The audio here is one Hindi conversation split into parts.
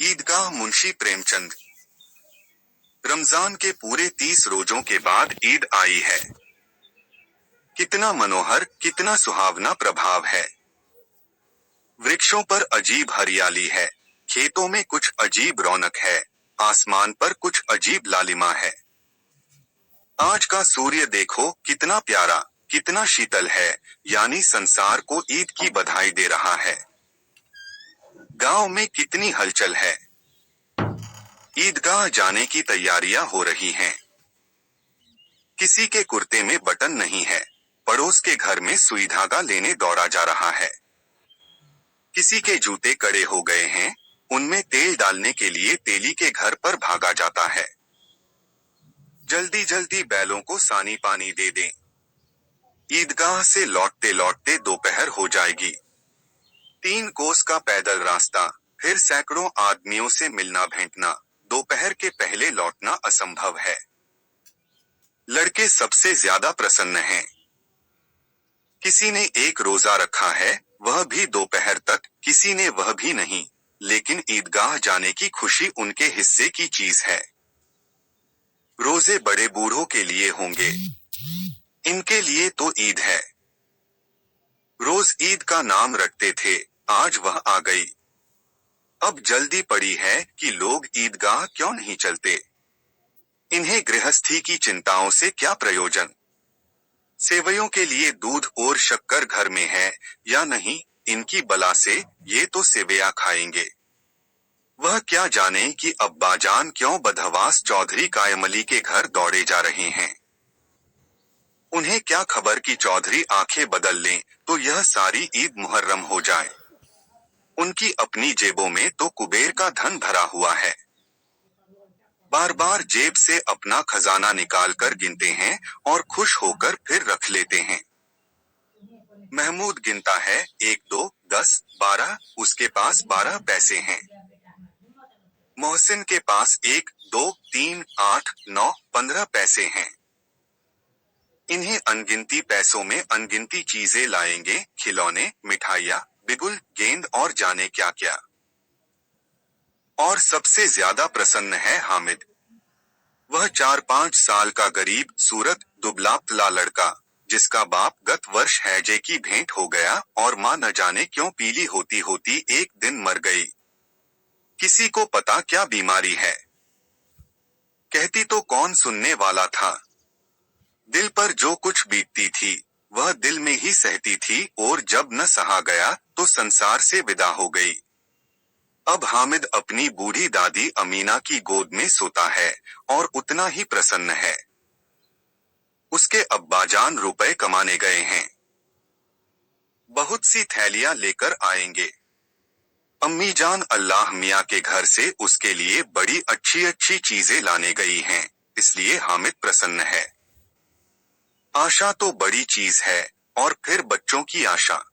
ईदगाह मुंशी प्रेमचंद। रमजान के पूरे 30 रोजों के बाद ईद आई है। कितना मनोहर, कितना सुहावना प्रभाव है। वृक्षों पर अजीब हरियाली है, खेतों में कुछ अजीब रौनक है, आसमान पर कुछ अजीब लालिमा है। आज का सूर्य देखो कितना प्यारा, कितना शीतल है, यानी संसार को ईद की बधाई दे रहा है। गांव में कितनी हलचल है। ईदगाह जाने की तैयारियां हो रही हैं। किसी के कुर्ते में बटन नहीं है, पड़ोस के घर में सुई धागा लेने दौड़ा जा रहा है। किसी के जूते कड़े हो गए हैं, उनमें तेल डालने के लिए तेली के घर पर भागा जाता है। जल्दी जल्दी बैलों को सानी पानी दे दें। ईदगाह से लौटते लौटते दोपहर हो जाएगी। 3 कोस का पैदल रास्ता, फिर सैकड़ों आदमियों से मिलना भेंटना, दोपहर के पहले लौटना असंभव है। लड़के सबसे ज्यादा प्रसन्न हैं। किसी ने एक रोजा रखा है, वह भी दोपहर तक, किसी ने वह भी नहीं, लेकिन ईदगाह जाने की खुशी उनके हिस्से की चीज है। रोजे बड़े बूढ़ों के लिए होंगे, इनके लिए तो ईद है। रोज ईद का नाम रटते थे, आज वह आ गई। अब जल्दी पड़ी है कि लोग ईदगाह क्यों नहीं चलते। इन्हें गृहस्थी की चिंताओं से क्या प्रयोजन। सेवैयों के लिए दूध और शक्कर घर में है या नहीं, इनकी बला से ये तो सेवैया खाएंगे। वह क्या जाने कि अब्बाजान क्यों बदहवास चौधरी कायमली के घर दौड़े जा रहे हैं। उन्हें क्या खबर कि चौधरी आंखें बदल लें तो यह सारी ईद मुहर्रम हो जाए। उनकी अपनी जेबों में तो कुबेर का धन भरा हुआ है। बार बार जेब से अपना खजाना निकाल कर गिनते हैं और खुश होकर फिर रख लेते हैं। महमूद गिनता है, 1 2 10 12, उसके पास 12 पैसे हैं। मोहसिन के पास 1 2 3 8 9 15 पैसे हैं। इन्हें अनगिनती पैसों में अनगिनती चीजें लाएंगे, खिलौने, मिठाइयाँ, बिगुल, गेंद और जाने क्या क्या। और सबसे ज्यादा प्रसन्न है हामिद। वह 4-5 साल का गरीब सूरत दुबला पतला लड़का, जिसका बाप गत वर्ष हैजे की भेंट हो गया और माँ न जाने क्यों पीली होती होती एक दिन मर गई। किसी को पता क्या बीमारी है। कहती तो कौन सुनने वाला था। दिल पर जो कुछ बीतती थी, वह दिल में ही सहती थी और जब न सहा गया तो संसार से विदा हो गई। अब हामिद अपनी बूढ़ी दादी अमीना की गोद में सोता है और उतना ही प्रसन्न है। उसके अब्बाजान रुपए कमाने गए हैं। बहुत सी थैलियां लेकर आएंगे। अम्मी जान अल्लाह मियाँ के घर से उसके लिए बड़ी अच्छी अच्छी चीजें लाने गई हैं, इसलिए हामिद प्रसन्न है। आशा तो बड़ी चीज है, और फिर बच्चों की आशा।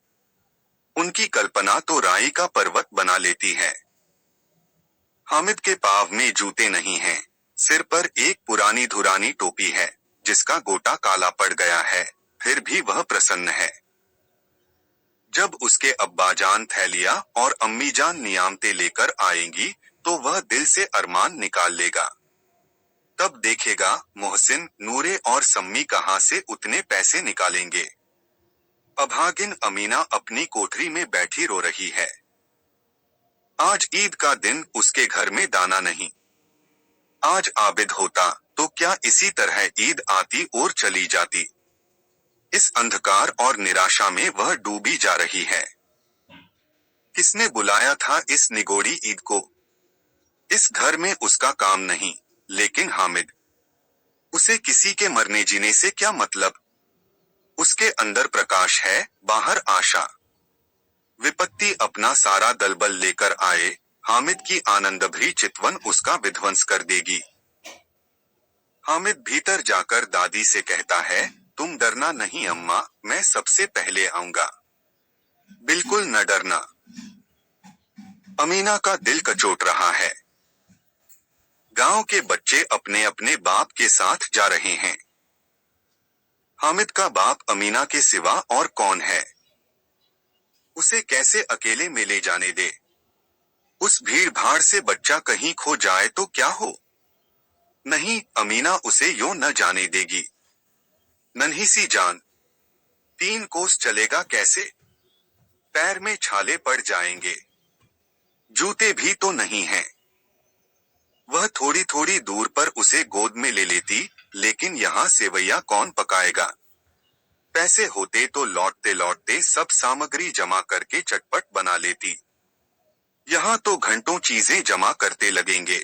उनकी कल्पना तो राई का पर्वत बना लेती है। हामिद के पाँव में जूते नहीं हैं, सिर पर एक पुरानी धुरानी टोपी है, जिसका गोटा काला पड़ गया है, फिर भी वह प्रसन्न है। जब उसके अब्बाजान थैलियां और अम्मीजान नियामतें लेकर आएंगी, तो वह दिल से अरमान निकाल लेगा। तब देखेगा मोहसिन, नूरे और सम्मी कहां से उतने पैसे निकालेंगे। अभागिन अमीना अपनी कोठरी में बैठी रो रही है। आज ईद का दिन, उसके घर में दाना नहीं। आज आबिद होता तो क्या इसी तरह ईद आती और चली जाती। इस अंधकार और निराशा में वह डूबी जा रही है। किसने बुलाया था इस निगोड़ी ईद को। इस घर में उसका काम नहीं, लेकिन हामिद, उसे किसी के मरने जीने से क्या मतलब। उसके अंदर प्रकाश है, बाहर आशा। विपत्ति अपना सारा दलबल लेकर आए, हामिद की आनंदभरी चितवन उसका विध्वंस कर देगी। हामिद भीतर जाकर दादी से कहता है, तुम डरना नहीं अम्मा, मैं सबसे पहले आऊंगा। बिल्कुल न डरना। अमीना का दिल कचोट रहा है। गांव के बच्चे अपने अपने बाप के साथ जा रहे हैं। हामिद का बाप अमीना के सिवा और कौन है। उसे कैसे अकेले में ले जाने दे। उस भीड़ भाड़ से बच्चा कहीं खो जाए तो क्या हो? नहीं, अमीना उसे यूं न जाने देगी। नन्ही सी जान, 3 कोस चलेगा कैसे? पैर में छाले पड़ जाएंगे। जूते भी तो नहीं हैं। वह थोड़ी थोड़ी दूर पर उसे गोद में ले लेती, लेकिन यहाँ सेवैया कौन पकाएगा? पैसे होते तो लौटते लौटते सब सामग्री जमा करके चटपट बना लेती। यहाँ तो घंटों चीजें जमा करते लगेंगे।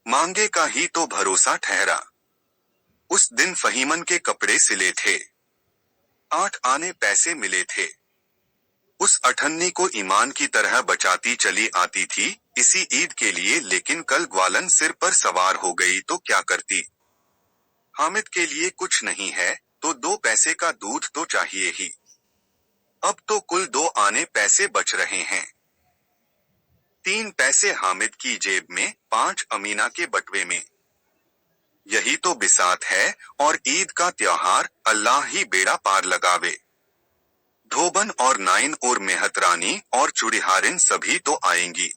मांगे का ही तो भरोसा ठहरा। उस दिन फहीमन के कपड़े सिले थे। 8 आने पैसे मिले थे। उस अठन्नी को ईमान की तरह बचाती चली आती थी इसी ईद के लिए, लेकिन कल ग्वालन सिर पर सवार हो गई तो क्या करती? हामिद के लिए कुछ नहीं है तो 2 पैसे का दूध तो चाहिए ही। अब तो कुल 2 आने पैसे बच रहे हैं। 3 पैसे हामिद की जेब में, 5 अमीना के बटवे में। यही तो बिसात है, और ईद का त्योहार अल्लाह ही बेड़ा पार लगावे। धोबन और नाइन और मेहतरानी और चुड़िहारिन सभी तो आएंगी।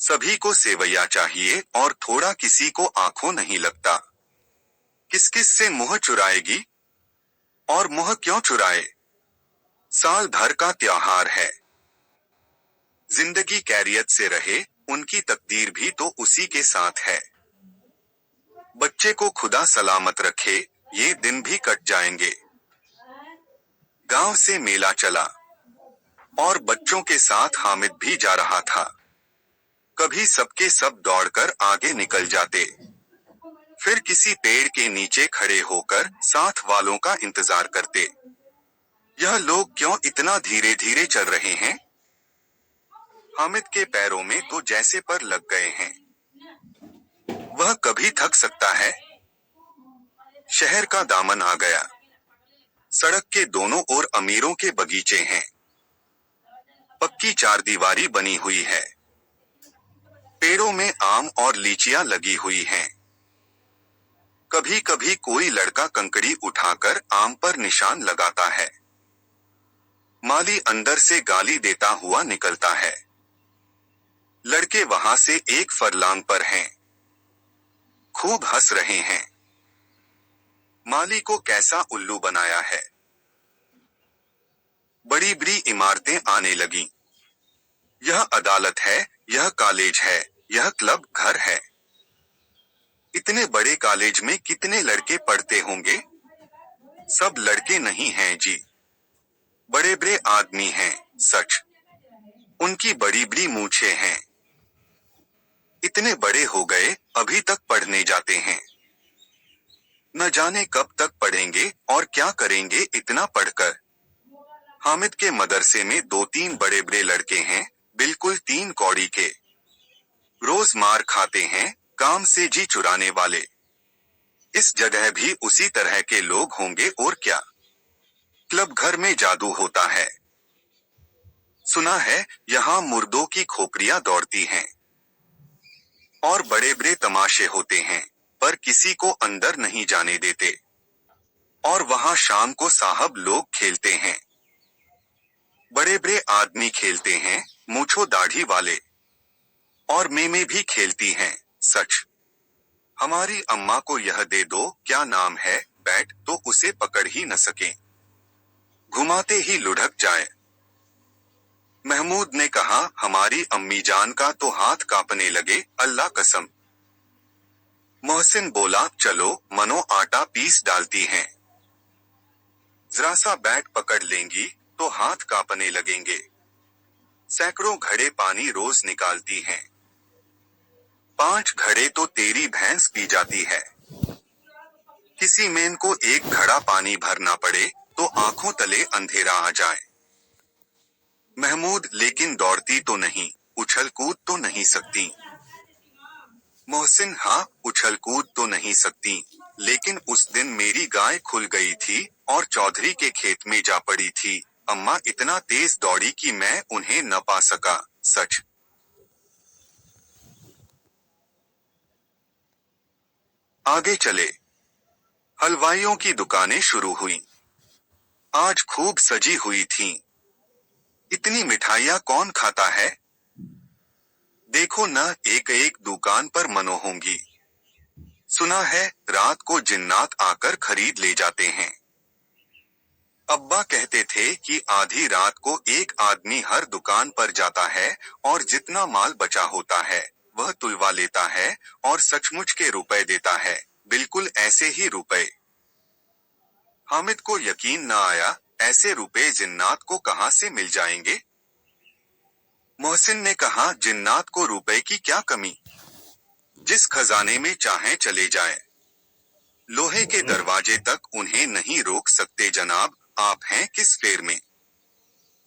सभी को सेवैया चाहिए और थोड़ा किसी को आंखों नहीं लगता। किस किस से मुंह चुराएगी? और मुंह क्यों चुराए? साल भर का त्योहार है। जिंदगी कैरियत से रहे, उनकी तकदीर भी तो उसी के साथ है। बच्चे को खुदा सलामत रखे, ये दिन भी कट जाएंगे। गांव से मेला चला और बच्चों के साथ हामिद भी जा रहा था। कभी सबके सब दौड़कर आगे निकल जाते, फिर किसी पेड़ के नीचे खड़े होकर साथ वालों का इंतजार करते। यह लोग क्यों इतना धीरे धीरे चल रहे हैं? हामिद के पैरों में तो जैसे पर लग गए हैं। वह कभी थक सकता है? शहर का दामन आ गया। सड़क के दोनों ओर अमीरों के बगीचे हैं। पक्की चारदीवारी बनी हुई है। पेड़ों में आम और लीचियां लगी हुई हैं। कभी कभी कोई लड़का कंकड़ी उठाकर आम पर निशान लगाता है। माली अंदर से गाली देता हुआ निकलता है। लड़के वहां से 1 फरलांग पर हैं। खूब हंस रहे हैं। माली को कैसा उल्लू बनाया है। बड़ी बड़ी इमारतें आने लगी। यह अदालत है, यह कॉलेज है, यह क्लब घर है। इतने बड़े कॉलेज में कितने लड़के पढ़ते होंगे? सब लड़के नहीं हैं जी। बड़े बड़े आदमी हैं, सच। उनकी बड़ी बड़ी मूछें हैं। इतने बड़े हो गए, अभी तक पढ़ने जाते हैं। न जाने कब तक पढ़ेंगे और क्या करेंगे इतना पढ़कर। हामिद के मदरसे में 2-3 बड़े बड़े लड़के हैं, बिल्कुल 3 कौड़ी के। रोज मार खाते हैं, काम से जी चुराने वाले। इस जगह भी उसी तरह के लोग होंगे और क्या। क्लब घर में जादू होता है। सुना है यहाँ मुर्दों की खोपड़ियां दौड़ती हैं। और बड़े बड़े तमाशे होते हैं, पर किसी को अंदर नहीं जाने देते। और वहां शाम को साहब लोग खेलते हैं। बड़े बड़े आदमी खेलते हैं, मूछो दाढ़ी वाले। और मेमे भी खेलती हैं, सच। हमारी अम्मा को यह दे दो, क्या नाम है, बैट, तो उसे पकड़ ही न सके। घुमाते ही लुढ़क जाए। महमूद ने कहा, हमारी अम्मी जान का तो हाथ कांपने लगे, अल्लाह कसम। मोहसिन बोला, चलो मनो आटा पीस डालती हैं। जरा सा बैट पकड़ लेंगी तो हाथ कांपने लगेंगे। सैकड़ों घड़े पानी रोज निकालती हैं। 5 घड़े तो तेरी भैंस पी जाती है। किसी मेन को 1 घड़ा पानी भरना पड़े तो आंखों तले अंधेरा आ जाए। महमूद, लेकिन दौड़ती तो नहीं, उछल कूद तो नहीं सकती। मोहसिन, हाँ, उछल कूद तो नहीं सकती, लेकिन उस दिन मेरी गाय खुल गई थी और चौधरी के खेत में जा पड़ी थी। अम्मा इतना तेज दौड़ी कि मैं उन्हें न पा सका, सच। आगे चले। हलवाइयों की दुकानें शुरू हुई। आज खूब सजी हुई थीं। इतनी मिठाइयाँ कौन खाता है? देखो न एक एक दुकान पर मनो होंगी। सुना है रात को जिन्नात आकर खरीद ले जाते हैं। अब्बा कहते थे कि आधी रात को एक आदमी हर दुकान पर जाता है और जितना माल बचा होता है वह तुलवा लेता है और सचमुच के रुपए देता है, बिल्कुल ऐसे ही रुपए। हामिद को यकीन न आया, ऐसे रुपए जिन्नात को कहां से मिल जाएंगे। मोहसिन ने कहा, जिन्नात को रुपए की क्या कमी, जिस खजाने में चाहे चले जाए। लोहे के दरवाजे तक उन्हें नहीं रोक सकते जनाब, आप हैं किस फेर में।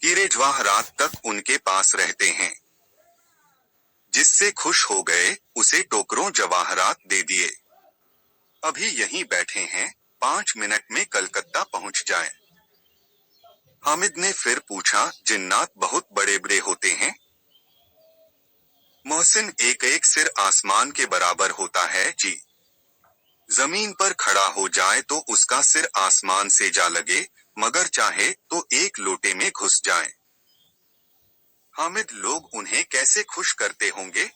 हीरे जवाहरात तक उनके पास रहते हैं। जिससे खुश हो गए उसे टोकरों जवाहरात दे दिए। अभी यहीं बैठे हैं, 5 मिनट में कलकत्ता पहुंच जाए। हामिद ने फिर पूछा, जिन्नात बहुत बड़े बड़े होते हैं। मोहसिन, एक एक सिर आसमान के बराबर होता है जी। जमीन पर खड़ा हो जाए तो उसका सिर आसमान से जा लगे, मगर चाहे तो एक लोटे में घुस जाए। हामिद, लोग उन्हें कैसे खुश करते होंगे।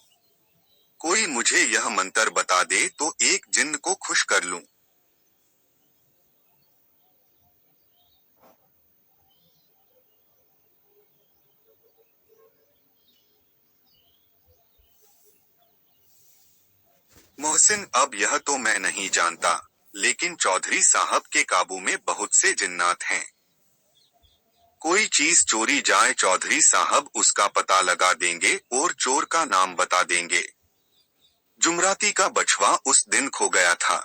कोई मुझे यह मंतर बता दे तो एक जिन्न को खुश कर लूं। मोहसिन, अब यह तो मैं नहीं जानता, लेकिन चौधरी साहब के काबू में बहुत से जिन्नात हैं। कोई चीज चोरी जाए चौधरी साहब उसका पता लगा देंगे और चोर का नाम बता देंगे। जुमराती का बछवा उस दिन खो गया था।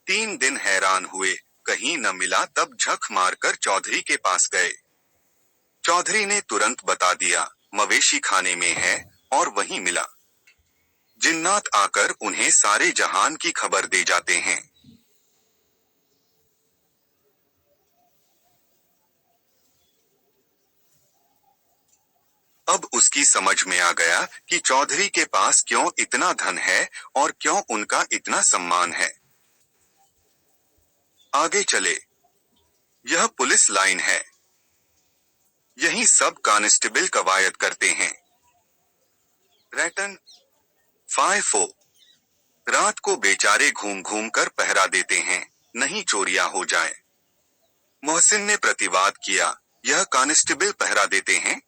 3 दिन हैरान हुए, कहीं न मिला, तब झक मारकर चौधरी के पास गए। चौधरी ने तुरंत बता दिया, मवेशी खाने में है, और वहीं मिला। जिन्नात आकर उन्हें सारे जहान की खबर दे जाते हैं। अब उसकी समझ में आ गया कि चौधरी के पास क्यों इतना धन है और क्यों उनका इतना सम्मान है। आगे चले। यह पुलिस लाइन है। यहीं सब कांस्टेबल कवायद करते हैं। रैटन 5-4 रात को बेचारे घूम घूम कर पहरा देते हैं, नहीं चोरियां हो जाए। मोहसिन ने प्रतिवाद किया, यह कांस्टेबल पहरा देते हैं।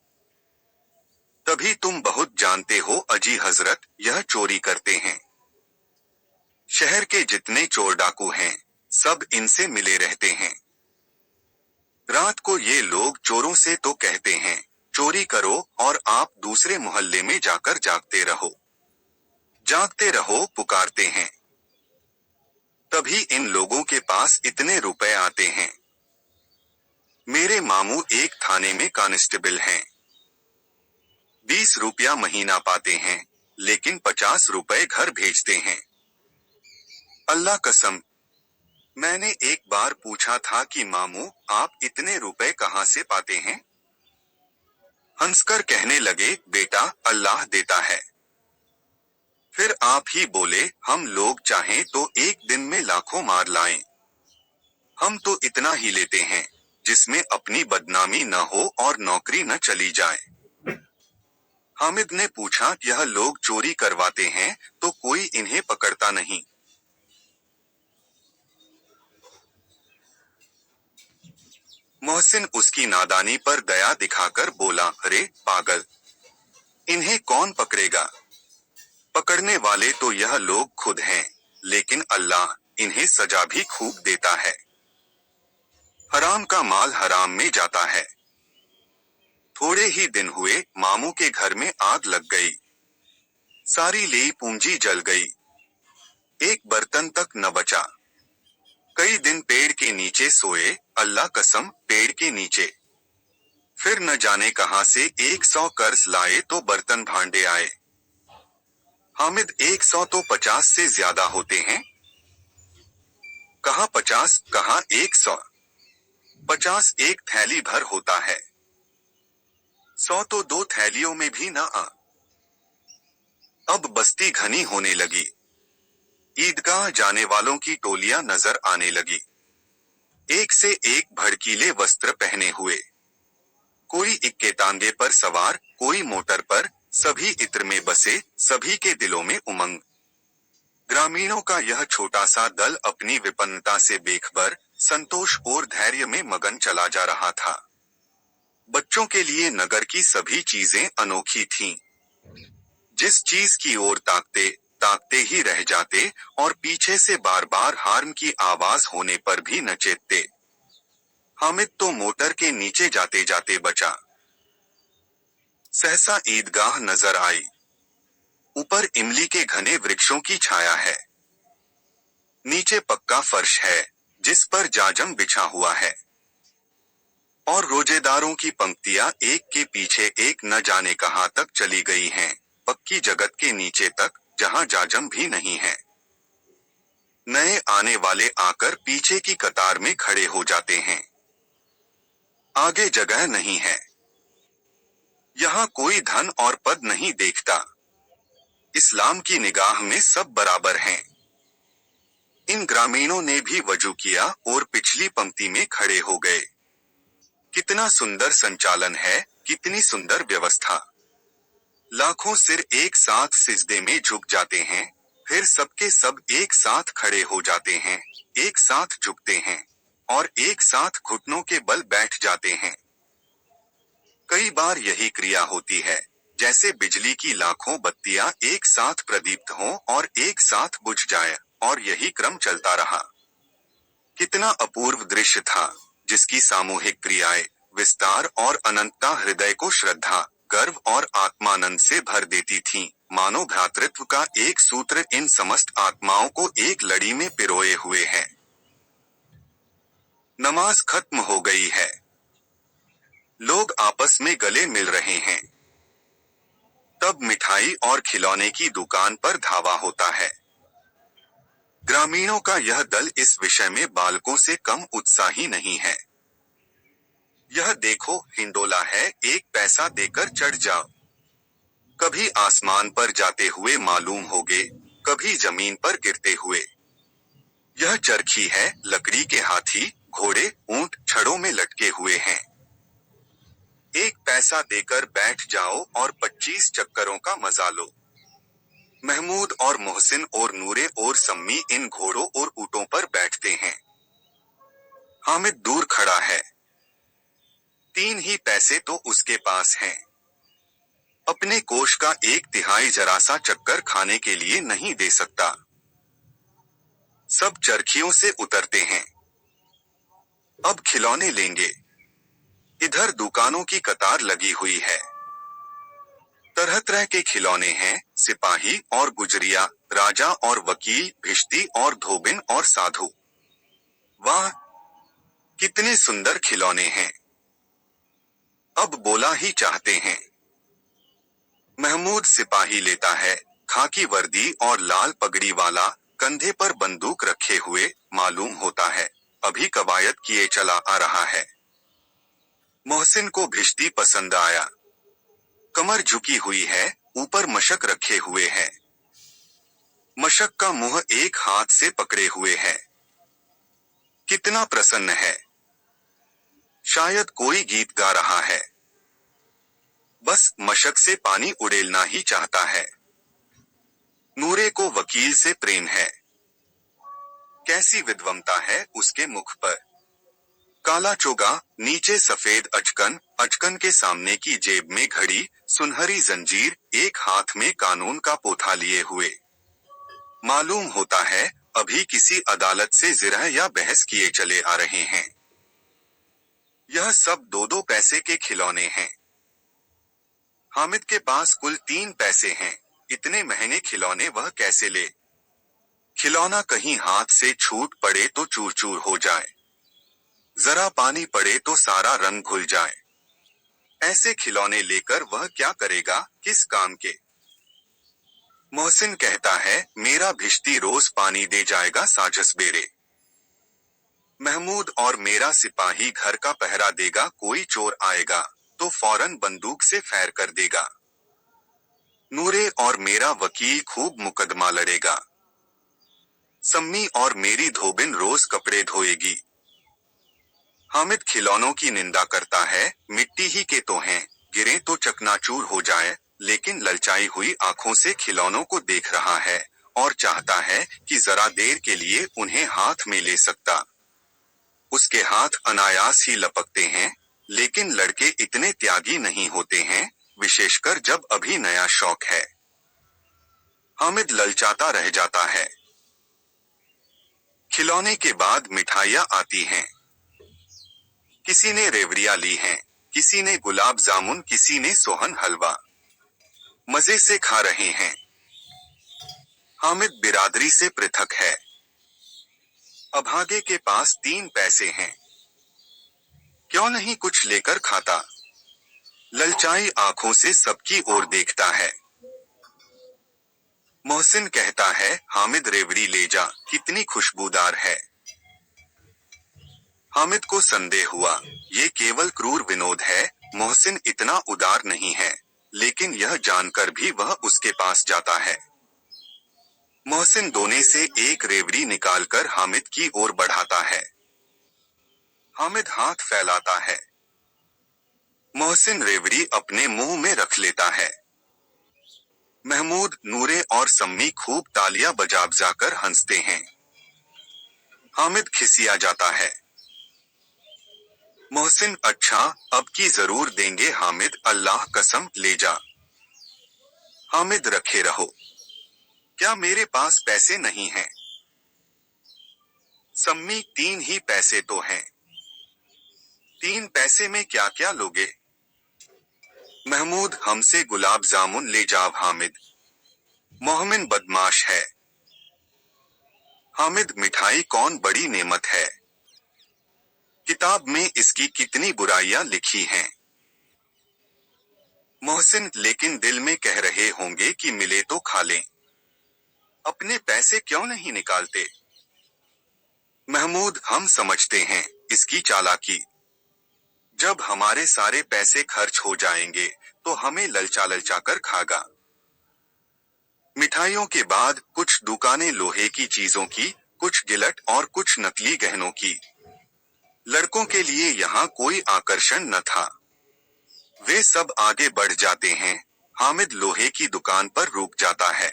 तभी तुम बहुत जानते हो अजी हजरत, यह चोरी करते हैं। शहर के जितने चोर डाकू हैं, सब इनसे मिले रहते हैं। रात को ये लोग चोरों से तो कहते हैं, चोरी करो, और आप दूसरे मोहल्ले में जाकर जागते रहो। जागते रहो पुकारते हैं। तभी इन लोगों के पास इतने रुपए आते हैं। मेरे मामू एक थाने में कांस्टेबल हैं। 20 रुपया महीना पाते हैं, लेकिन 50 रुपए घर भेजते हैं। अल्लाह कसम, मैंने एक बार पूछा था कि मामू आप इतने रुपए कहां से पाते हैं। हंसकर कहने लगे, बेटा अल्लाह देता है। फिर आप ही बोले, हम लोग चाहें तो एक दिन में लाखों मार लाएं। हम तो इतना ही लेते हैं जिसमें अपनी बदनामी न हो और नौकरी न चली जाए। हामिद ने पूछा, यह लोग चोरी करवाते हैं तो कोई इन्हें पकड़ता नहीं। मोहसिन उसकी नादानी पर दया दिखाकर बोला, अरे पागल, इन्हें कौन पकड़ेगा। पकड़ने वाले तो यह लोग खुद हैं, लेकिन अल्लाह इन्हें सजा भी खूब देता है। हराम का माल हराम में जाता है। थोड़े ही दिन हुए, मामू के घर में आग लग गई। सारी ली पूंजी जल गई। एक बर्तन तक न बचा। कई दिन पेड़ के नीचे सोए, अल्लाह कसम पेड़ के नीचे। फिर न जाने कहां से 100 कर्ज लाए तो बर्तन भांडे आए। हामिद, 100 तो 50 से ज्यादा होते हैं। कहा 50, कहा 100। 50 एक थैली भर होता है। 100 तो 2 थैलियों में भी न आ। अब बस्ती घनी होने लगी। ईदगाह जाने वालों की टोलियां नजर आने लगी। एक से एक भड़कीले वस्त्र पहने हुए। कोई इक्के तांगे पर सवार, कोई मोटर पर, सभी इत्र में बसे, सभी के दिलों में उमंग। ग्रामीणों का यह छोटा सा दल अपनी विपन्नता से बेखबर, संतोष और धैर्य में मगन चला जा रहा था। बच्चों के लिए नगर की सभी चीजें अनोखी थीं। जिस चीज की ओर ताकते ताकते ही रह जाते और पीछे से बार बार हार्न की आवाज होने पर भी न चेतते। हामिद तो मोटर के नीचे जाते जाते बचा। सहसा ईदगाह नजर आई। ऊपर इमली के घने वृक्षों की छाया है। नीचे पक्का फर्श है, जिस पर जाजम बिछा हुआ है। और रोजेदारों की पंक्तियां एक के पीछे एक न जाने कहां तक चली गई हैं, पक्की जगत के नीचे तक, जहां जाजम भी नहीं है। नए आने वाले आकर पीछे की कतार में खड़े हो जाते हैं। आगे जगह नहीं है। यहाँ कोई धन और पद नहीं देखता। इस्लाम की निगाह में सब बराबर हैं। इन ग्रामीणों ने भी वजू किया और पिछली पंक्ति में खड़े हो गए। कितना सुंदर संचालन है, कितनी सुंदर व्यवस्था। लाखों सिर एक साथ सिजदे में झुक जाते हैं, फिर सबके सब एक साथ खड़े हो जाते हैं, एक साथ झुकते हैं और एक साथ घुटनों के बल बैठ जाते हैं। कई बार यही क्रिया होती है, जैसे बिजली की लाखों बत्तियां एक साथ प्रदीप्त हों और एक साथ बुझ जाए, और यही क्रम चलता रहा। कितना अपूर्व दृश्य था, जिसकी सामूहिक क्रियाएं, विस्तार और अनंतता हृदय को श्रद्धा, गर्व और आत्मानंद से भर देती थीं। मानो भ्रातृत्व का एक सूत्र इन समस्त आत्माओं को एक लड़ी में पिरोए हुए है। नमाज खत्म हो गई है। लोग आपस में गले मिल रहे हैं। तब मिठाई और खिलौने की दुकान पर धावा होता है। ग्रामीणों का यह दल इस विषय में बालकों से कम उत्साही नहीं है। यह देखो, हिंडोला है, 1 पैसा देकर चढ़ जाओ। कभी आसमान पर जाते हुए मालूम होगे, कभी जमीन पर गिरते हुए। यह चरखी है, लकड़ी के हाथी, घोड़े, ऊंट छड़ों में लटके हुए हैं। 1 पैसा देकर बैठ जाओ और 25 चक्करों का मजा लो। महमूद और मोहसिन और नूरे और सम्मी इन घोड़ों और ऊंटों पर बैठते हैं। हामिद दूर खड़ा है। 3 ही पैसे तो उसके पास हैं। अपने कोष का 1/3 जरा सा चक्कर खाने के लिए नहीं दे सकता। सब चरखियों से उतरते हैं। अब खिलौने लेंगे। इधर दुकानों की कतार लगी हुई है। तरह तरह के खिलौने हैं, सिपाही और गुजरिया, राजा और वकील, भिश्ती और धोबिन और साधु। वाह, कितने सुंदर खिलौने हैं। अब बोला ही चाहते हैं। महमूद सिपाही लेता है, खाकी वर्दी और लाल पगड़ी वाला, कंधे पर बंदूक रखे हुए, मालूम होता है अभी कवायद किए चला आ रहा है। मोहसिन को भिश्ती पसंद आया। कमर झुकी हुई है, ऊपर मशक रखे हुए है। मशक का मुंह एक हाथ से पकड़े हुए है। कितना प्रसन्न है। शायद कोई गीत गा रहा है। बस मशक से पानी उड़ेलना ही चाहता है। नूरे को वकील से प्रेम है। कैसी विद्वमता है उसके मुख पर। काला चोगा, नीचे सफेद अचकन, अचकन के सामने की जेब में घड़ी, सुनहरी जंजीर, एक हाथ में कानून का पोथा लिए हुए। मालूम होता है अभी किसी अदालत से जिरह या बहस किए चले आ रहे हैं। यह सब 2-2 पैसे के खिलौने हैं। हामिद के पास कुल 3 पैसे हैं। इतने महंगे खिलौने वह कैसे ले। खिलौना कहीं हाथ से छूट पड़े तो चूर चूर हो जाए। जरा पानी पड़े तो सारा रंग घुल जाए। ऐसे खिलौने लेकर वह क्या करेगा, किस काम के। मोहसिन कहता है मेरा भिश्ती रोज पानी दे जाएगा साझस बेरे। महमूद और मेरा सिपाही घर का पहरा देगा, कोई चोर आएगा तो फौरन बंदूक से फैर कर देगा। नूरे और मेरा वकील खूब मुकदमा लड़ेगा। सम्मी और मेरी धोबिन रोज कपड़े धोएगी। हामिद खिलौनों की निंदा करता है, मिट्टी ही के तो हैं, गिरे तो चकनाचूर हो जाए, लेकिन ललचाई हुई आंखों से खिलौनों को देख रहा है और चाहता है कि जरा देर के लिए उन्हें हाथ में ले सकता। उसके हाथ अनायास ही लपकते हैं, लेकिन लड़के इतने त्यागी नहीं होते हैं, विशेषकर जब अभी नया शौक है। हामिद ललचाता रह जाता है। खिलौने के बाद मिठाइयाँ आती हैं। किसी ने रेवड़ियाँ ली हैं, किसी ने गुलाब जामुन, किसी ने सोहन हलवा। मजे से खा रहे हैं। हामिद बिरादरी से पृथक है। अभागे के पास 3 पैसे हैं। क्यों नहीं कुछ लेकर खाता? ललचाई आंखों से सबकी ओर देखता है। मोहसिन कहता है, हामिद रेवड़ी ले जा, कितनी खुशबूदार है। हामिद को संदेह हुआ, ये केवल क्रूर विनोद है, मोहसिन इतना उदार नहीं है, लेकिन यह जानकर भी वह उसके पास जाता है। मोहसिन दोने से एक रेवड़ी निकालकर हामिद की ओर बढ़ाता है। हामिद हाथ फैलाता है। मोहसिन रेवड़ी अपने मुंह में रख लेता है। महमूद, नूरे और सम्मी खूब तालियां बजा-बजाकर हंसते हैं। हामिद खिसिया जाता है। मोहसिन, अच्छा, अब की जरूर देंगे हामिद, अल्लाह कसम, ले जा। हामिद, रखे रहो। क्या मेरे पास पैसे नहीं हैं? सम्मी, 3 ही पैसे तो हैं। 3 पैसे में क्या क्या लोगे? महमूद, हमसे गुलाब जामुन ले जाओ हामिद। मोहमिन बदमाश है। हामिद, मिठाई कौन बड़ी नेमत है। किताब में इसकी कितनी बुराइयां लिखी हैं। मोहसिन, लेकिन दिल में कह रहे होंगे कि मिले तो खा लें। अपने पैसे क्यों नहीं निकालते? महमूद, हम समझते हैं इसकी चालाकी। जब हमारे सारे पैसे खर्च हो जाएंगे तो हमें ललचा ललचा कर खागा। मिठाइयों के बाद कुछ दुकानें लोहे की चीजों की, कुछ गिलट और कुछ नकली गहनों की। लड़कों के लिए यहाँ कोई आकर्षण न था। वे सब आगे बढ़ जाते हैं। हामिद लोहे की दुकान पर रुक जाता है।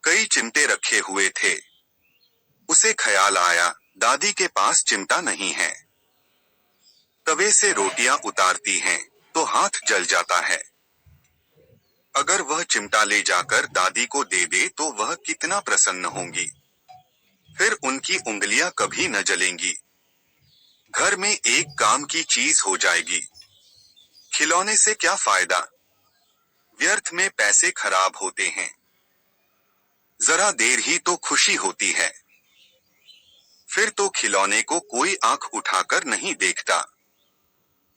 कई चिमटे रखे हुए थे। उसे ख्याल आया, दादी के पास चिमटा नहीं है। तवे से रोटियां उतारती हैं तो हाथ जल जाता है। अगर वह चिमटा ले जाकर दादी को दे दे तो वह कितना प्रसन्न होंगी। फिर उनकी उंगलियां कभी न जलेंगी। घर में एक काम की चीज हो जाएगी। खिलौने से क्या फायदा? व्यर्थ में पैसे खराब होते हैं। जरा देर ही तो खुशी होती है। फिर तो खिलौने को कोई आंख उठाकर नहीं देखता।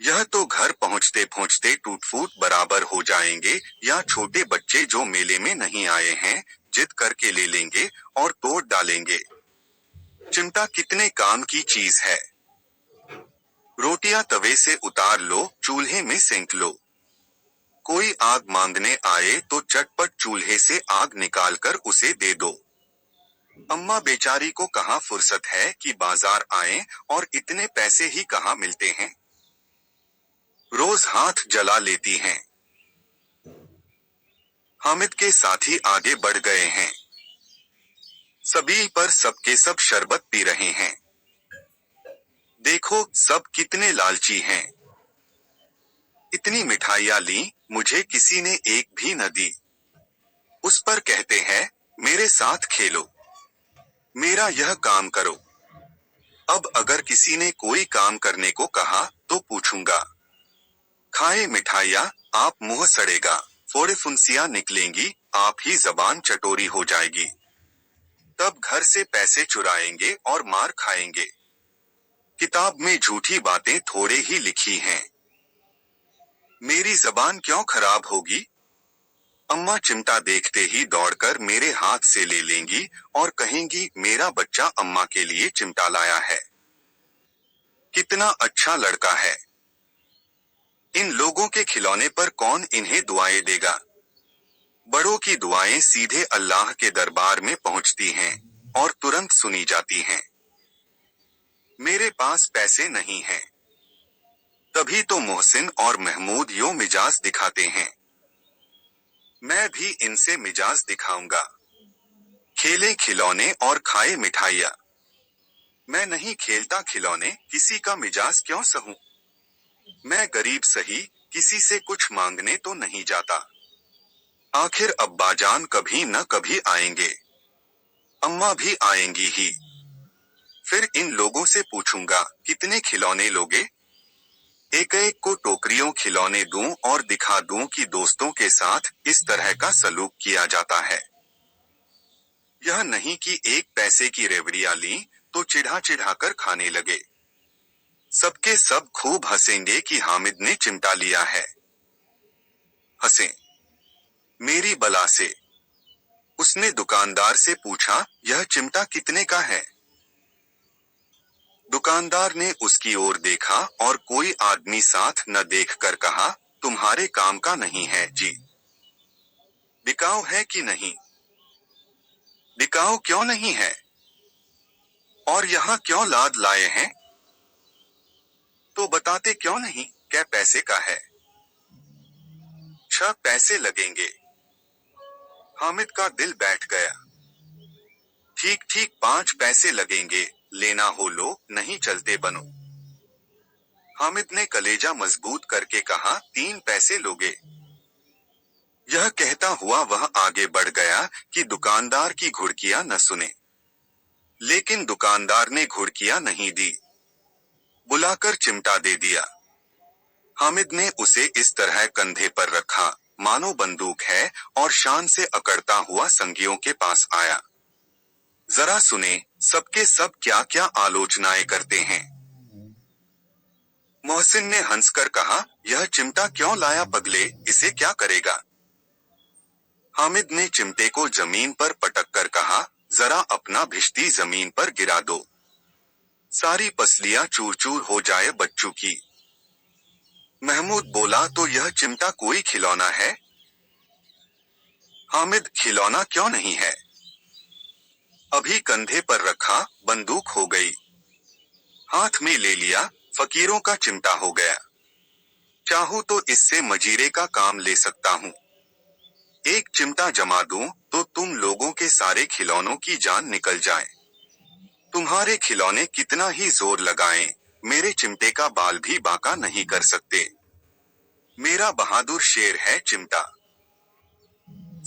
यह तो घर पहुंचते पहुंचते टूट-फूट बराबर हो जाएंगे, या छोटे बच्चे जो मेले में नहीं आए हैं, जिद करके ले लेंगे और तोड़ डालेंगे। चिमटा कितने काम की चीज है। रोटियां तवे से उतार लो, चूल्हे में सेंक लो। कोई आग मांगने आए तो चटपट चूल्हे से आग निकालकर उसे दे दो। अम्मा बेचारी को कहाँ फुर्सत है कि बाजार आए, और इतने पैसे ही कहाँ मिलते हैं। रोज हाथ जला लेती हैं। हामिद के साथी आगे बढ़ गए हैं। सभी पर सबके सब शरबत पी रहे हैं। देखो, सब कितने लालची हैं। इतनी मिठाइयां ली, मुझे किसी ने एक भी न दी। उस पर कहते हैं, मेरे साथ खेलो, मेरा यह काम करो। अब अगर किसी ने कोई काम करने को कहा तो पूछूंगा। खाए मिठाइयां, आप मुंह सड़ेगा, फोड़े फुंसियां निकलेंगी, आप ही जबान चटोरी हो जाएगी। तब घर से पैसे चुराएंगे और मार खाएंगे। किताब में झूठी बातें थोड़े ही लिखी हैं। मेरी जबान क्यों खराब होगी? अम्मा चिमटा देखते ही दौड़कर मेरे हाथ से ले लेंगी और कहेंगी, मेरा बच्चा अम्मा के लिए चिमटा लाया है। कितना अच्छा लड़का है। इन लोगों के खिलौने पर कौन इन्हें दुआएं देगा? बड़ों की दुआएं सीधे अल्लाह के दरबार में पहुंचती हैं और तुरंत सुनी जाती हैं। मेरे पास पैसे नहीं हैं। तभी तो मोहसिन और महमूद यो मिजाज दिखाते हैं। मैं भी इनसे मिजाज दिखाऊंगा। खेले खिलौने और खाए मिठाइयाँ। मैं नहीं खेलता खिलौने, किसी का मिजाज क्यों सहूं। मैं गरीब सही, किसी से कुछ मांगने तो नहीं जाता। आखिर अब्बाजान कभी न कभी आएंगे, अम्मा भी आएंगी ही। फिर इन लोगों से पूछूंगा, कितने खिलौने लोगे। एक एक को टोकरियों खिलौने दूं और दिखा दूं कि दोस्तों के साथ इस तरह का सलूक किया जाता है। यह नहीं कि एक पैसे की रेवड़ियां ली तो चिढ़ा चिढ़ा कर खाने लगे। सबके सब खूब हंसेंगे कि हामिद ने चिमटा लिया है। हंसे मेरी बला से। उसने दुकानदार से पूछा, यह चिमटा कितने का है। दुकानदार ने उसकी ओर देखा और कोई आदमी साथ न देखकर कहा, तुम्हारे काम का नहीं है जी। बिकाऊ है कि नहीं। बिकाऊ क्यों नहीं है, और यहाँ क्यों लाद लाए हैं। तो बताते क्यों नहीं, क्या पैसे का है। 6 पैसे लगेंगे। हामिद का दिल बैठ गया। ठीक ठीक 5 पैसे लगेंगे, लेना हो लो, नहीं चलते बनो। हामिद ने कलेजा मजबूत करके कहा, 3 पैसे लोगे। यह कहता हुआ वह आगे बढ़ गया कि दुकानदार की घुड़कियां न सुने। लेकिन दुकानदार ने घुड़कियां नहीं दी, बुलाकर चिमटा दे दिया। हामिद ने उसे इस तरह कंधे पर रखा, मानो बंदूक है, और शान से अकड़ता हुआ संगियों के पास आया। जरा सुने, सबके सब क्या क्या आलोचनाएं करते हैं। मोहसिन ने हंसकर कहा, यह चिमटा क्यों लाया पगले, इसे क्या करेगा। हामिद ने चिमटे को जमीन पर पटक कर कहा, जरा अपना भिश्ती जमीन पर गिरा दो, सारी पसलियां चूर चूर हो जाए बच्चों की। महमूद बोला, तो यह चिमटा कोई खिलौना है। हामिद, खिलौना क्यों नहीं है। अभी कंधे पर रखा, बंदूक हो गई। हाथ में ले लिया, फकीरों का चिमटा हो गया। चाहूं तो इससे मजीरे का काम ले सकता हूँ। एक चिमटा जमा दूं तो तुम लोगों के सारे खिलौनों की जान निकल जाए। तुम्हारे खिलौने कितना ही जोर लगाएं, मेरे चिमटे का बाल भी बांका नहीं कर सकते। मेरा बहादुर शेर है चिमटा।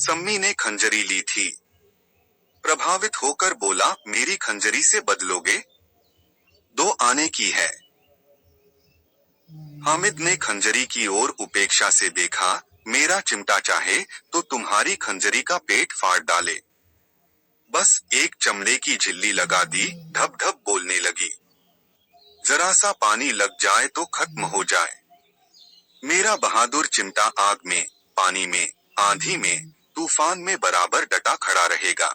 सम्मी ने खंजरी ली थी। प्रभावित होकर बोला, मेरी खंजरी से बदलोगे। 2 आने की है। हामिद ने खंजरी की ओर उपेक्षा से देखा, मेरा चिमटा चाहे तो तुम्हारी खंजरी का पेट फाड़ डाले। बस एक चमड़े की झिल्ली लगा दी, ढप ढप बोलने लगी। जरा सा पानी लग जाए तो खत्म हो जाए। मेरा बहादुर चिमटा आग में, पानी में, आंधी में, तूफान में बराबर डटा खड़ा रहेगा।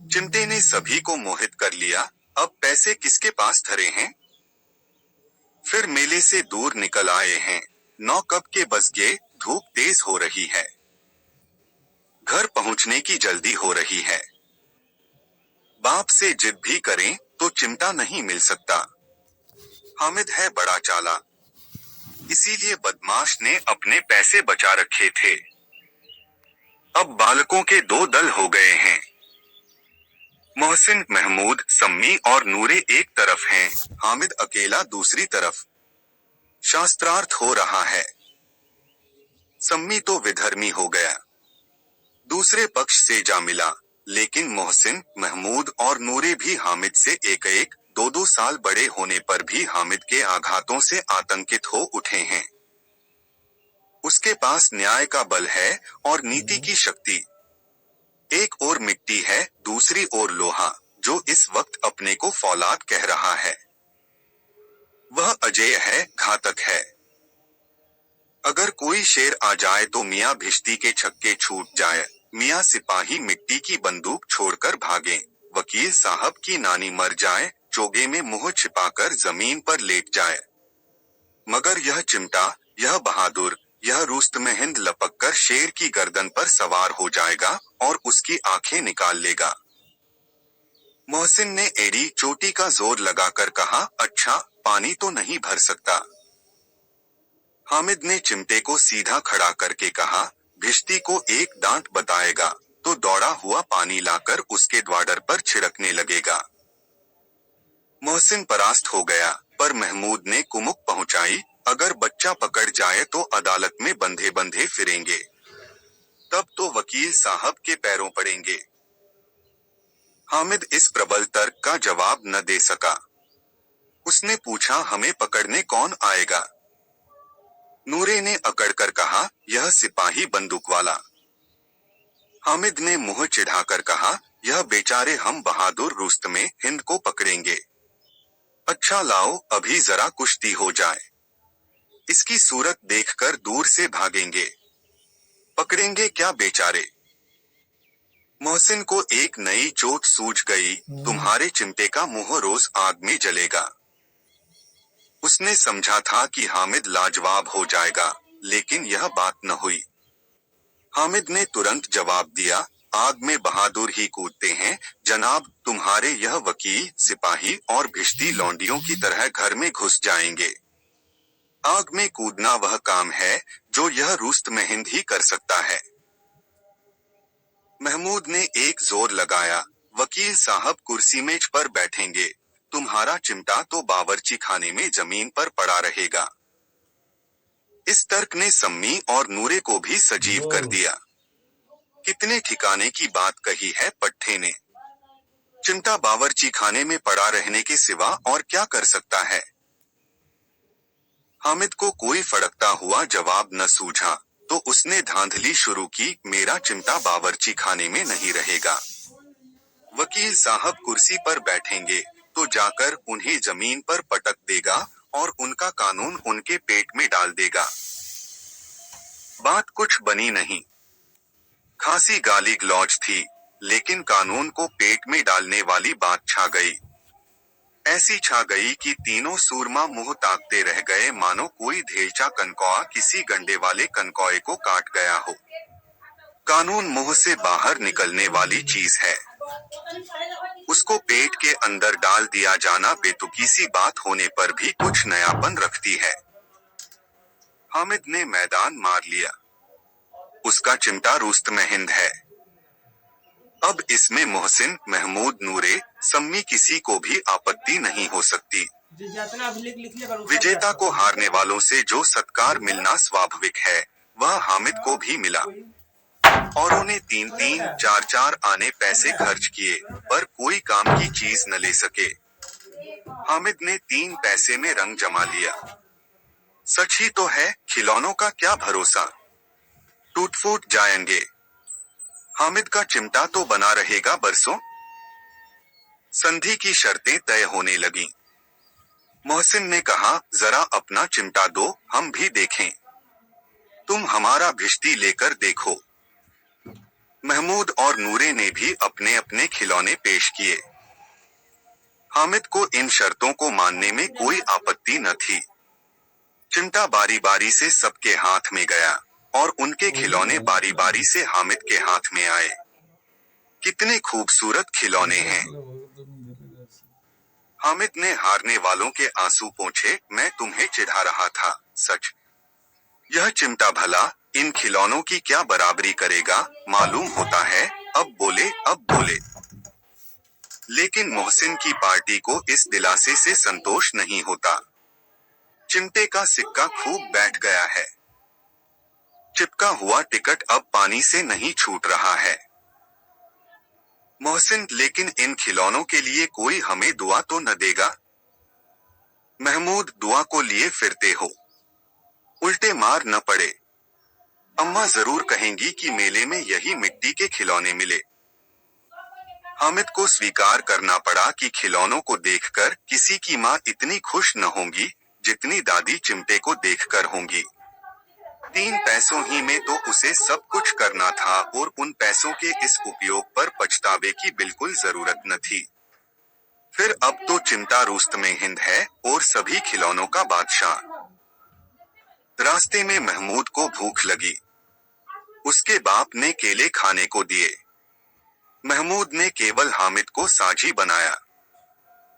चिमटे ने सभी को मोहित कर लिया। अब पैसे किसके पास धरे हैं। फिर मेले से दूर निकल आए हैं। 9 कब के बज गए, धूप तेज हो रही है। घर पहुंचने की जल्दी हो रही है। बाप से जिद भी करें तो चिमटा नहीं मिल सकता। हामिद है बड़ा चालाक, इसीलिए बदमाश ने अपने पैसे बचा रखे थे। अब बालकों के 2 दल हो गए हैं। मोहसिन, महमूद, सम्मी और नूरे एक तरफ हैं, हामिद अकेला दूसरी तरफ। शास्त्रार्थ हो रहा है। सम्मी तो विधर्मी हो गया, दूसरे पक्ष से जा मिला, लेकिन मोहसिन, महमूद और नूरे भी हामिद से एक एक, 2-2 साल बड़े होने पर भी हामिद के आघातों से आतंकित हो उठे हैं। उसके पास न्याय का बल है और नीति की शक्ति। एक ओर मिट्टी है, दूसरी ओर लोहा, जो इस वक्त अपने को फौलाद कह रहा है। वह अजेय है, घातक है। अगर कोई शेर आ जाए तो मियाँ भिश्ती के छक्के छूट जाए, मियाँ सिपाही मिट्टी की बंदूक छोड़कर भागे, वकील साहब की नानी मर जाए, चोगे में मुंह छिपाकर जमीन पर लेट जाए। मगर यह चिमटा, यह बहादुर, यह रुस्तम-ए-हिंद लपककर शेर की गर्दन पर सवार हो जाएगा और उसकी आंखें निकाल लेगा। मोहसिन ने एड़ी चोटी का जोर लगाकर कहा, अच्छा, पानी तो नहीं भर सकता। हामिद ने चिमटे को सीधा खड़ा करके कहा, भिश्ती को एक डांट बताएगा तो दौड़ा हुआ पानी लाकर उसके द्वार पर छिड़कने लगेगा। मोहसिन परास्त हो गया, पर महमूद ने कुमुक पहुंचाई, अगर बच्चा पकड़ जाए तो अदालत में बंधे बंधे फिरेंगे, तब तो वकील साहब के पैरों पड़ेंगे। हामिद इस प्रबल तर्क का जवाब न दे सका। उसने पूछा, हमें पकड़ने कौन आएगा? नूरे ने अकड़कर कहा, यह सिपाही बंदूक वाला। हामिद ने मुंह चिढ़ाकर कहा, यह बेचारे हम बहादुर रुस्तमे हिंद को पकड़ेंगे। अच्छा लाओ, अभी जरा कुश्ती हो जाए, इसकी सूरत देखकर दूर से भागेंगे। पकड़ेंगे क्या बेचारे? मोहसिन को एक नई चोट सूझ गई, तुम्हारे चिमटे का मुंह रोज आग में जलेगा। उसने समझा था कि हामिद लाजवाब हो जाएगा, लेकिन यह बात न हुई। हामिद ने तुरंत जवाब दिया, आग में बहादुर ही कूदते हैं जनाब, तुम्हारे यह वकील, सिपाही और भिश्ती लौंडियों की तरह घर में घुस जाएंगे। आग में कूदना वह काम है जो यह रुस्तमे-हिंद ही कर सकता है। महमूद ने एक जोर लगाया, वकील साहब कुर्सी मेज पर बैठेंगे, तुम्हारा चिमटा तो बावर्ची खाने में जमीन पर पड़ा रहेगा। इस तर्क ने सम्मी और नूरे को भी सजीव कर दिया। कितने ठिकाने की बात कही है पट्टे ने। चिमटा बावर्ची खाने में पड़ा रहने के सिवा और क्या कर सकता है? हामिद को कोई फड़कता हुआ जवाब न सूझा, तो उसने धांधली शुरू की, मेरा चिमटा बावर्ची खाने में नहीं रहेगा। वकील साहब कुर्सी पर बैठेंगे तो जाकर उन्हें जमीन पर पटक देगा और उनका कानून उनके पेट में डाल देगा। बात कुछ बनी नहीं। खासी गाली गलौज थी, लेकिन कानून को पेट में डालने वाली बात छा गई। ऐसी छा गई कि तीनों सूरमा मुंह ताकते रह गए, मानो कोई धेलचा कनकौआ किसी गंडे वाले कनकौए को काट गया हो। कानून मुंह से बाहर निकलने वाली चीज है, उसको पेट के अंदर डाल दिया जाना बेतुकी सी बात होने पर भी कुछ नयापन रखती है। हामिद ने मैदान मार लिया। उसका चिमटा रुस्तमे-हिंद है। अब इसमें मोहसिन, महमूद, नूरे, सम्मी किसी को भी आपत्ति नहीं हो सकती। विजेता को हारने वालों से जो सत्कार मिलना स्वाभाविक है, वह हामिद को भी मिला। औरों ने 3-3, 4-4 आने पैसे खर्च किए, पर कोई काम की चीज न ले सके। हामिद ने 3 पैसे में रंग जमा लिया। सच ही तो है, खिलौनों का क्या भरोसा, टूट फूट जाएंगे। हामिद का चिमटा तो बना रहेगा बरसों। संधि की शर्तें तय होने लगीं। मोहसिन ने कहा, जरा अपना चिमटा दो, हम भी देखें। तुम हमारा भिश्ती लेकर देखो। महमूद और नूरे ने भी अपने अपने खिलौने पेश किए। हामिद को इन शर्तों को मानने में कोई आपत्ति न थी। चिमटा बारी बारी से सबके हाथ में गया और उनके खिलौने बारी बारी से हामिद के हाथ में आए। कितने खूबसूरत खिलौने हैं। हामिद ने हारने वालों के आंसू पोंछे, मैं तुम्हें चिढ़ा रहा था, सच। यह चिमटा भला इन खिलौनों की क्या बराबरी करेगा, मालूम होता है। अब बोले। लेकिन मोहसिन की पार्टी को इस दिलासे से संतोष नहीं होता। चिमटे का सिक्का खूब बैठ गया है। चिपका हुआ टिकट अब पानी से नहीं छूट रहा है। मोहसिन, लेकिन इन खिलौनों के लिए कोई हमें दुआ तो न देगा? महमूद, दुआ को लिए फिरते हो, उल्टे मार न पड़े। अम्मा जरूर कहेंगी कि मेले में यही मिट्टी के खिलौने मिले। हामिद को स्वीकार करना पड़ा कि खिलौनों को देखकर किसी की माँ इतनी खुश न होंगी जितनी दादी चिमटे को देखकर होंगी। 3 पैसों ही में तो उसे सब कुछ करना था और उन पैसों के इस उपयोग पर पछतावे की बिल्कुल जरूरत न थी। फिर अब तो चिमटा रुस्तमे-हिंद है और सभी खिलौनों का बादशाह। रास्ते में महमूद को भूख लगी। उसके बाप ने केले खाने को दिए। महमूद ने केवल हामिद को साझी बनाया।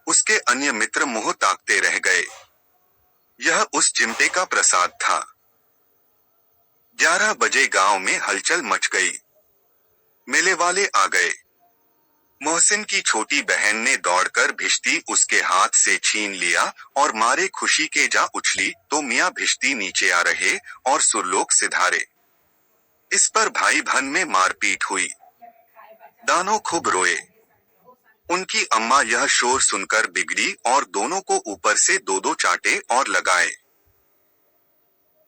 उसके अन्य मित्र मुंह ताकते रह गए। यह उस चिमटे का प्रसाद था। 11 बजे गांव में हलचल मच गई। मेले वाले आ गए। मोहसिन की छोटी बहन ने दौड़कर भिश्ती उसके हाथ से छीन लिया और मारे खुशी के जा उछली तो मियाँ भिश्ती नीचे आ रहे और सुरलोक सिधारे। इस पर भाई बहन में मारपीट हुई। दानो खूब रोए। उनकी अम्मा यह शोर सुनकर बिगड़ी और दोनों को ऊपर से दो दो चांटे और लगाए।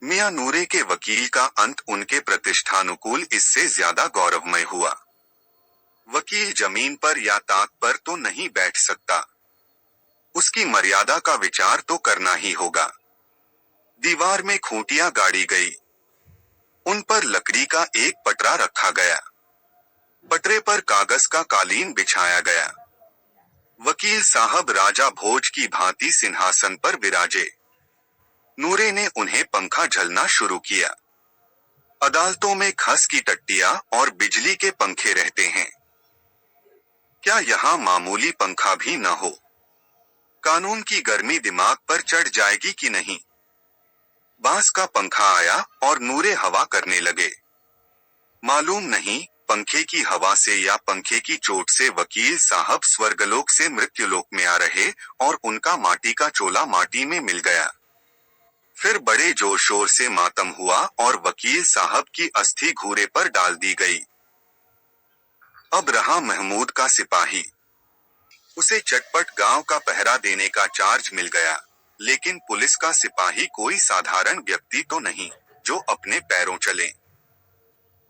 मियाँ नूरे के वकील का अंत उनके प्रतिष्ठानुकूल इससे ज्यादा गौरवमय हुआ। वकील जमीन पर या ताक पर तो नहीं बैठ सकता। उसकी मर्यादा का विचार तो करना ही होगा। दीवार में खूंटियां गाड़ी गई। उन पर लकड़ी का एक पटरा रखा गया। पटरे पर कागज का कालीन बिछाया गया। वकील साहब राजा भोज की भांति सिंहासन पर विराजे। नूरे ने उन्हें पंखा झलना शुरू किया। अदालतों में खस की टट्टियां और बिजली के पंखे रहते हैं। क्या यहाँ मामूली पंखा भी न हो? कानून की गर्मी दिमाग पर चढ़ जाएगी कि नहीं? बांस का पंखा आया और नूरे हवा करने लगे। मालूम नहीं पंखे की हवा से या पंखे की चोट से वकील साहब स्वर्गलोक से मृत्युलोक में आ रहे और उनका माटी का चोला माटी में मिल गया। फिर बड़े जोर शोर से मातम हुआ और वकील साहब की अस्थि घूरे पर डाल दी गई। अब रहा महमूद का सिपाही। उसे चटपट गांव का पहरा देने का चार्ज मिल गया, लेकिन पुलिस का सिपाही कोई साधारण व्यक्ति तो नहीं जो अपने पैरों चले।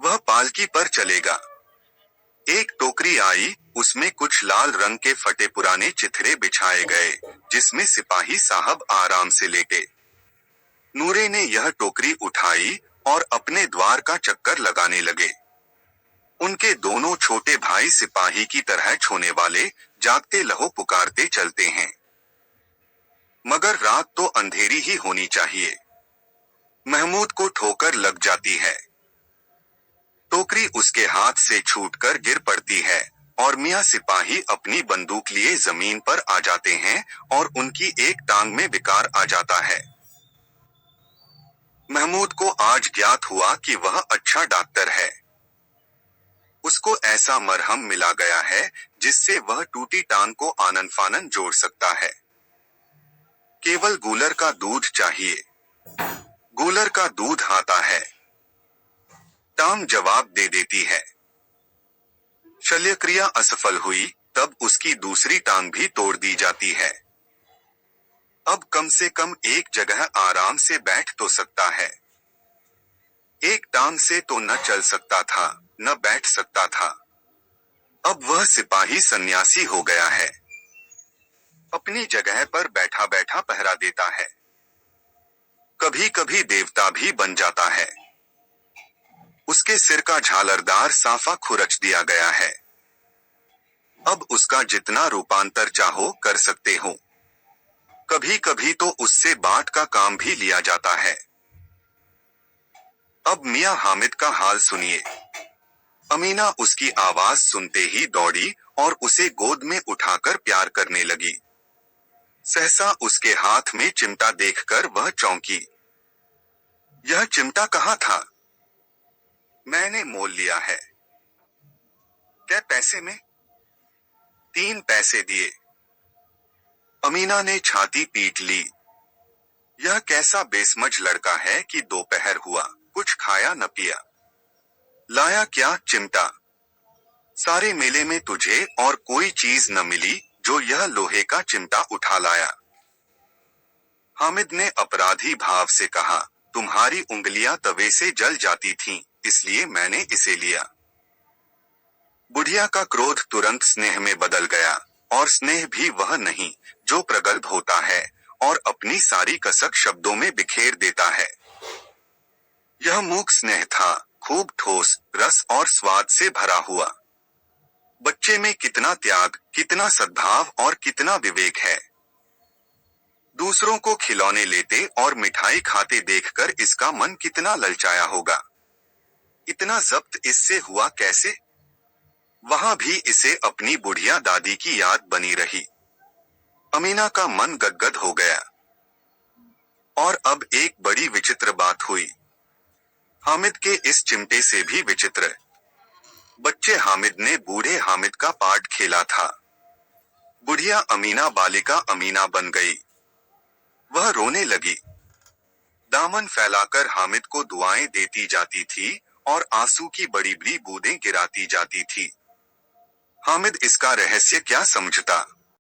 वह पालकी पर चलेगा। एक टोकरी आई, उसमें कुछ लाल रंग के फटे पुराने चिथड़े बिछाए गए, जिसमें सिपाही साहब आराम से लेटे। नूरे ने यह टोकरी उठाई और अपने द्वार का चक्कर लगाने लगे। उनके दोनों छोटे भाई सिपाही की तरह छोने वाले जागते लहो पुकारते चलते हैं। मगर रात तो अंधेरी ही होनी चाहिए। महमूद को ठोकर लग जाती है। टोकरी उसके हाथ से छूटकर गिर पड़ती है और मियाँ सिपाही अपनी बंदूक लिए जमीन पर आ जाते हैं और उनकी एक टांग में विकार आ जाता है। महमूद को आज ज्ञात हुआ कि वह अच्छा डॉक्टर है। उसको ऐसा मरहम मिला गया है जिससे वह टूटी टांग को आनन फानन जोड़ सकता है। केवल गूलर का दूध चाहिए। गूलर का दूध आता है। टांग जवाब दे देती है। शल्यक्रिया असफल हुई तब उसकी दूसरी टांग भी तोड़ दी जाती है। अब कम से कम एक जगह आराम से बैठ तो सकता है। एक टांग से तो न चल सकता था, न बैठ सकता था। अब वह सिपाही सन्यासी हो गया है। अपनी जगह पर बैठा बैठा पहरा देता है। कभी कभी देवता भी बन जाता है। उसके सिर का झालरदार साफा खुरच दिया गया है। अब उसका जितना रूपांतर चाहो कर सकते हो। कभी कभी तो उससे बाट का काम भी लिया जाता है। अब मियाँ हामिद का हाल सुनिए। अमीना उसकी आवाज सुनते ही दौड़ी और उसे गोद में उठाकर प्यार करने लगी। सहसा उसके हाथ में चिमटा देखकर वह चौंकी। यह चिमटा कहाँ था? मैंने मोल लिया है। क्या पैसे में? 3 पैसे दिए। अमीना ने छाती पीट ली। यह कैसा बेसमझ लड़का है कि दोपहर हुआ, कुछ खाया न पिया। लाया क्या चिमटा? सारे मेले में तुझे और कोई चीज न मिली जो यह लोहे का चिमटा उठा लाया। हामिद ने अपराधी भाव से कहा, तुम्हारी उंगलियां तवे से जल जाती थीं, इसलिए मैंने इसे लिया। बुढ़िया का क्रोध तुरंत स्नेह में बदल गया, और स्नेह भी वह नहीं जो प्रगल्भ होता है और अपनी सारी कसक शब्दों में बिखेर देता है। यह मूक स्नेह था, खूब ठोस, रस और स्वाद से भरा हुआ। बच्चे में कितना त्याग, कितना सद्भाव और कितना विवेक है। दूसरों को खिलौने लेते और मिठाई खाते देखकर इसका मन कितना ललचाया होगा। इतना जब्त इससे हुआ कैसे? वहां भी इसे अपनी बुढ़िया दादी की याद बनी रही। अमीना का मन गदगद हो गया। और अब एक बड़ी विचित्र बात हुई। हामिद के इस चिमटे से भी विचित्र। बच्चे हामिद ने बूढ़े हामिद का पार्ट खेला था। बुढ़िया अमीना बालिका अमीना बन गई। वह रोने लगी। दामन फैलाकर हामिद को दुआएं देती जाती थी और आंसू की बड़ी बड़ी बूंदें गिराती जाती थी। हामिद इसका रहस्य क्या समझता?